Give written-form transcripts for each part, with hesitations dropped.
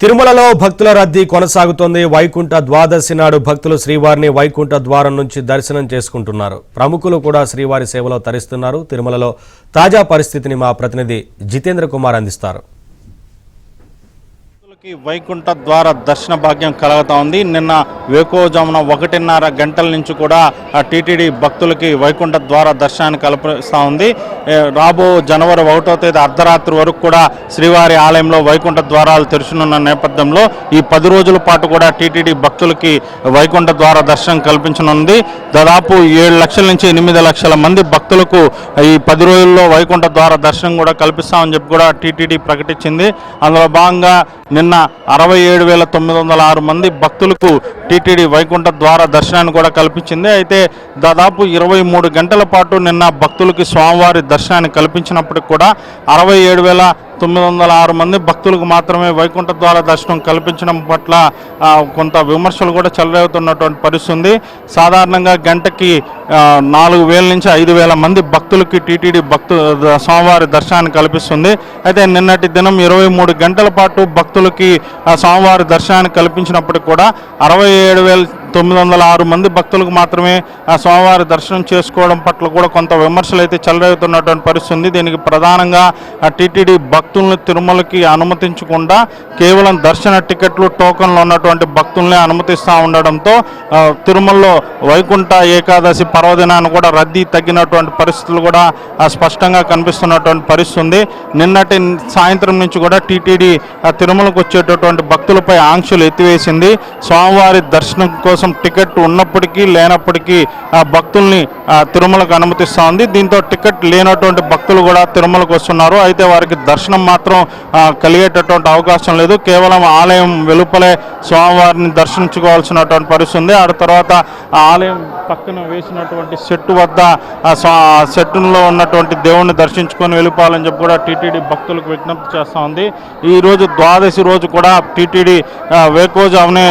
తిరుమలలో భక్తుల రద్దీ కొనసాగుతోంది. వైకుంఠ ద్వాదశి నాడు భక్తులు శ్రీవారిని వైకుంఠ ద్వారం నుంచి దర్శనం చేసుకుంటున్నారు. ప్రముఖులు కూడా శ్రీవారి సేవలో తరిస్తున్నారు. తిరుమలలో తాజా పరిస్థితిని మా ప్రతినిధి జితేంద్ర కుమార్ అందిస్తారు. వైకుంఠ ద్వార దర్శన భాగ్యం కలుగుతా ఉంది. నిన్న వేకోజామున 1:30 గంటల నుంచి కూడా టీటీడీ భక్తులకి వైకుంఠ ద్వార దర్శనాన్ని కల్పిస్తూ ఉంది. రాబో జనవరి 1వ తేదీ అర్ధరాత్రి వరకు కూడా శ్రీవారి ఆలయంలో వైకుంఠ ద్వారాలు తెరుచునున్న నేపథ్యంలో ఈ 10 రోజుల పాటు కూడా టీటీడీ భక్తులకి వైకుంఠ ద్వార దర్శనం కల్పించనుంది. దాదాపు 7 లక్షల నుంచి 8 లక్షల మంది భక్తులకు ఈ 10 రోజుల్లో వైకుంఠ ద్వార దర్శనం కూడా కల్పిస్తామని చెప్పి కూడా టీటీడీ ప్రకటించింది. అందులో భాగంగా నిన్న 67,906 మంది భక్తులకు టీటీడీ వైకుంఠ ద్వార దర్శనాన్ని కూడా కల్పించింది. అయితే దాదాపు 23 గంటల పాటు నిన్న భక్తులకి స్వామివారి దర్శనాన్ని కల్పించినప్పటికి కూడా 67,906 మంది భక్తులకు మాత్రమే వైకుంఠ ద్వార దర్శనం కల్పించడం పట్ల కొంత విమర్శలు కూడా చెలరేగుతున్నటువంటి పరిస్థితి ఉంది. సాధారణంగా గంటకి 4,000 నుంచి 5,000 మంది భక్తులకి టీటీడీ స్వామివారి దర్శనాన్ని కల్పిస్తుంది. అయితే నిన్నటి దినం 23 గంటల పాటు భక్తులకి స్వామివారి దర్శనాన్ని కల్పించినప్పటికి కూడా 67,906 మంది భక్తులకు మాత్రమే స్వామివారి దర్శనం చేసుకోవడం పట్ల కూడా కొంత విమర్శలు అయితే చెలరేగుతున్నటువంటి పరిస్థితి ఉంది. దీనికి ప్రధానంగా టీటీడీ భక్తులను తిరుమలకి అనుమతించకుండా కేవలం దర్శన టికెట్లు టోకన్లు ఉన్నటువంటి భక్తుల్ని అనుమతిస్తూ ఉండడంతో తిరుమలలో వైకుంఠ ఏకాదశి పర్వదినాన్ని కూడా రద్దీ తగ్గినటువంటి పరిస్థితులు కూడా స్పష్టంగా కనిపిస్తున్నటువంటి పరిస్థితి ఉంది. నిన్నటి సాయంత్రం నుంచి కూడా టీటీడీ తిరుమలకు వచ్చేటటువంటి భక్తులపై ఆంక్షలు ఎత్తివేసింది. స్వామివారి దర్శనం కోసం టికెట్ ఉన్నప్పటికీ లేనప్పటికీ భక్తుల్ని తిరుమలకు అనుమతిస్తూ ఉంది. దీంతో టికెట్ లేనటువంటి భక్తులు కూడా తిరుమలకు వస్తున్నారు. అయితే వారికి దర్శనం మాత్రం కలిగేటటువంటి అవకాశం లేదు. కేవలం ఆలయం వెలుపలే స్వామివారిని దర్శించుకోవాల్సినటువంటి పరిస్థితి ఉంది. ఆ తర్వాత ఆలయం పక్కన వేసినటువంటి సెట్టు వద్ద సెట్టులో ఉన్నటువంటి దేవుణ్ణి దర్శించుకొని వెళ్ళిపోవాలని చెప్పి కూడా టీటీడీ భక్తులకు విజ్ఞప్తి చేస్తూ ఉంది. ఈరోజు ద్వాదశి రోజు కూడా టీటీడీ వేకోజామునే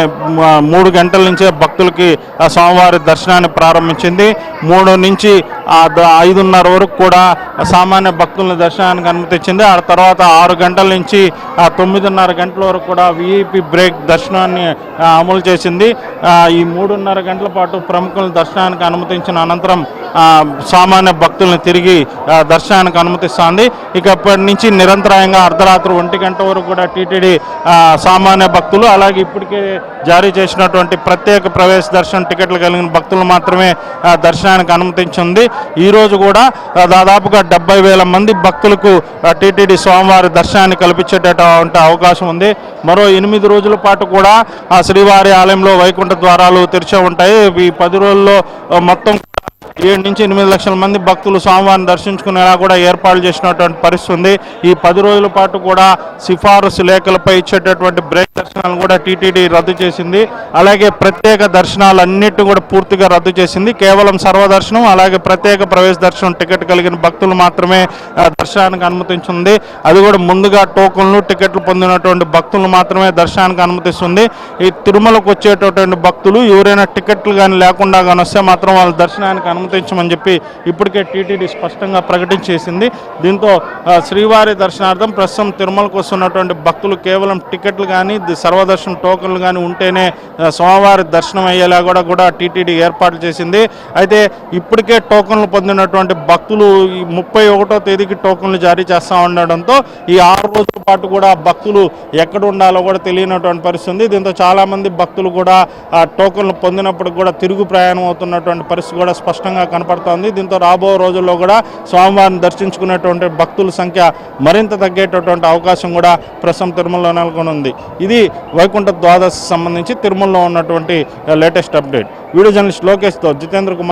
3 గంటల నుంచే భక్తులకి స్వామివారి దర్శనాన్ని ప్రారంభించింది. 3 నుంచి 5:30 వరకు కూడా సామాన్య భక్తుల దర్శనానికి అనుమతించింది. ఆ తర్వాత 6 గంటల నుంచి 9:30 గంటల వరకు కూడా విఐపి బ్రేక్ దర్శనాన్ని అమలు చేసింది. ఈ 3:30 గంటల పాటు ప్రముఖుల దర్శనానికి అనుమతించిన అనంతరం సామాన్య భక్తులను తిరిగి దర్శనానికి అనుమతిస్తుంది. ఇక ఇప్పటి నుంచి నిరంతరాయంగా అర్ధరాత్రి 1 గంట వరకు కూడా టీటీడీ సామాన్య భక్తులు అలాగే ఇప్పటికే జారీ చేసినటువంటి ప్రత్యేక ప్రవేశ దర్శనం టికెట్లు కలిగిన భక్తులు మాత్రమే దర్శనానికి అనుమతించింది. ఈరోజు కూడా దాదాపుగా 70,000 మంది భక్తులకు టీటీడీ స్వామివారి దర్శనాన్ని కల్పించేటటువంటి అవకాశం ఉంది. మరో 8 రోజుల పాటు కూడా శ్రీవారి ఆలయంలో వైకుంఠ ద్వారాలు తెరిచే ఉంటాయి. ఈ 10 రోజుల్లో మొత్తం 7 నుంచి 8 లక్షల మంది భక్తులు స్వామివారిని దర్శించుకునేలా కూడా ఏర్పాట్లు చేసినటువంటి పరిస్థితి ఉంది. ఈ 10 రోజుల పాటు కూడా సిఫారసు లేఖలపై ఇచ్చేటటువంటి బ్రేక్ దర్శనాలను కూడా టీటీడీ రద్దు చేసింది. అలాగే ప్రత్యేక దర్శనాలన్నిటిని కూడా పూర్తిగా రద్దు చేసింది. కేవలం సర్వదర్శనం అలాగే ప్రత్యేక ప్రవేశ దర్శనం టికెట్ కలిగిన భక్తులు మాత్రమే దర్శనానికి అనుమతించింది. అది కూడా ముందుగా టోకన్లు టికెట్లు పొందినటువంటి భక్తులు మాత్రమే దర్శనానికి అనుమతిస్తుంది. ఈ తిరుమలకు వచ్చేటటువంటి భక్తులు ఎవరైనా టికెట్లు కానీ లేకుండా కానీ వస్తే మాత్రం వాళ్ళ దర్శనానికి అనుమతించమని చెప్పి ఇప్పటికే టీటీడీ స్పష్టంగా ప్రకటించేసింది. దీంతో శ్రీవారి దర్శనార్థం ప్రస్తుతం తిరుమలకు వస్తున్నటువంటి భక్తులు కేవలం టికెట్లు కానీ సర్వదర్శనం టోకన్లు కానీ ఉంటేనే స్వామివారి దర్శనం అయ్యేలా కూడా టీటీడీ ఏర్పాట్లు చేసింది. అయితే ఇప్పటికే టోకన్లు పొందినటువంటి భక్తులు ఈ 31వ తేదీకి టోకన్లు జారీ చేస్తూ ఉండడంతో ఈ 6 రోజుల పాటు కూడా భక్తులు ఎక్కడ ఉండాలో కూడా తెలియనటువంటి పరిస్థితి ఉంది. దీంతో చాలామంది భక్తులు కూడా టోకన్లు పొందినప్పుడు కూడా తిరుగు ప్రయాణం అవుతున్నటువంటి పరిస్థితి కూడా స్పష్టంగా కనపడుతోంది. దీంతో రాబో రోజుల్లో కూడా స్వామివారిని దర్శించుకునేటువంటి భక్తుల సంఖ్య మరింత తగ్గేటటువంటి అవకాశం కూడా ప్రస్తుతం తిరుమలలో నెలకొని ఉంది. ఇది వైకుంఠ ద్వాదశి సంబంధించి తిరుమలలో ఉన్నటువంటి లేటెస్ట్ అప్డేట్. వీడియో జర్నలిస్ట్ లోకేష్తో జితేంద్ర కుమార్.